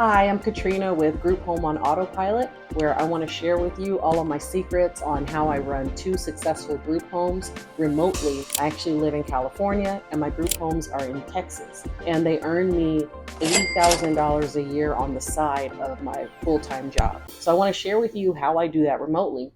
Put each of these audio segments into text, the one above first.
Hi, I'm Katrina with Group Home on Autopilot, where I want to share with you all of my secrets on how I run 2 successful group homes remotely. I actually live in California and my group homes are in Texas, and they earn me $80,000 a year on the side of my full-time job. So I want to share with you how I do that remotely.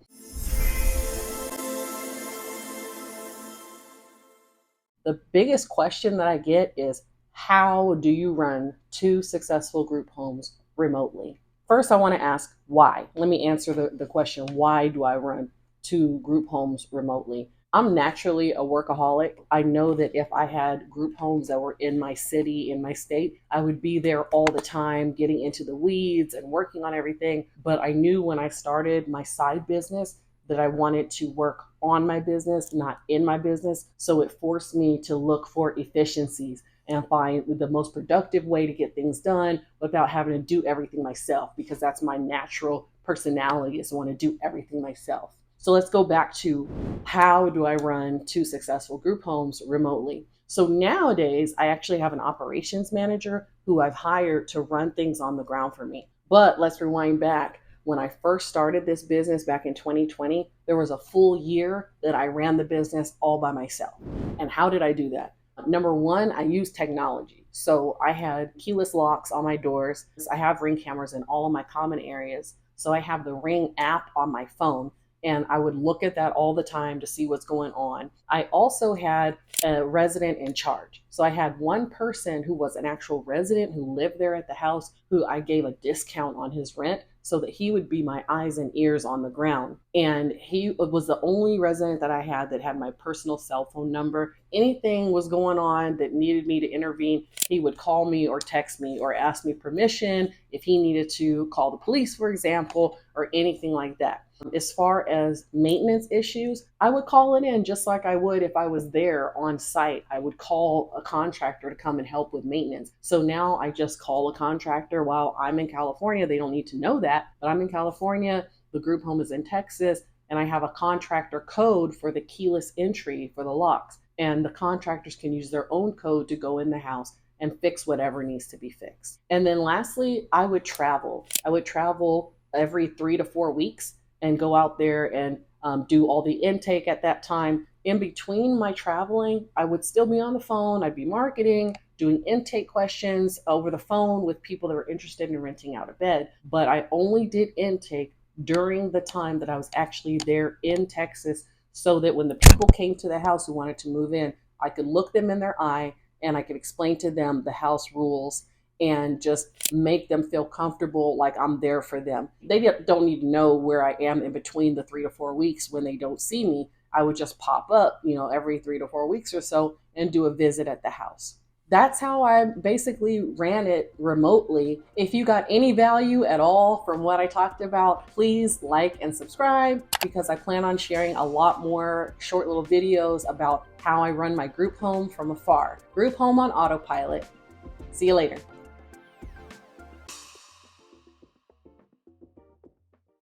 The biggest question that I get is, how do you run 2 successful group homes remotely? First, I want to ask why. Let me answer the question, why do I run 2 group homes remotely? I'm naturally a workaholic. I know that if I had group homes that were in my city, in my state, I would be there all the time, getting into the weeds and working on everything. But I knew when I started my side business that I wanted to work on my business, not in my business. So it forced me to look for efficiencies and find the most productive way to get things done without having to do everything myself, because that's my natural personality, is to want to do everything myself. So let's go back to, how do I run 2 successful group homes remotely? So nowadays, I actually have an operations manager who I've hired to run things on the ground for me. But let's rewind back. When I first started this business back in 2020, there was a full year that I ran the business all by myself. And how did I do that? Number one, I used technology. So I had keyless locks on my doors. I have Ring cameras in all of my common areas. So I have the Ring app on my phone, and I would look at that all the time to see what's going on. I also had a resident in charge. So I had one person who was an actual resident who lived there at the house, who I gave a discount on his rent so that he would be my eyes and ears on the ground. And he was the only resident that I had that had my personal cell phone number. Anything was going on that needed me to intervene, he would call me or text me or ask me permission if he needed to call the police, for example, or anything like that. As far as maintenance issues, I would call it in just like I would if I was there on site. I would call a contractor to come and help with maintenance. So now I just call a contractor while I'm in California. They don't need to know that, but I'm in California, the group home is in Texas, and I have a contractor code for the keyless entry for the locks. And the contractors can use their own code to go in the house and fix whatever needs to be fixed. And then lastly, I would travel. I would travel every 3 to 4 weeks and go out there and do all the intake at that time. In between my traveling, I would still be on the phone. I'd be marketing, doing intake questions over the phone with people that were interested in renting out a bed. But I only did intake during the time that I was actually there in Texas, so that when the people came to the house who wanted to move in, I could look them in their eye and I could explain to them the house rules and just make them feel comfortable, like I'm there for them. They don't need to know where I am in between the 3 to 4 weeks when they don't see me. I would just pop up, every 3 to 4 weeks or so and do a visit at the house. That's how I basically ran it remotely. If you got any value at all from what I talked about, please like and subscribe, because I plan on sharing a lot more short little videos about how I run my group home from afar. Group home on autopilot. See you later.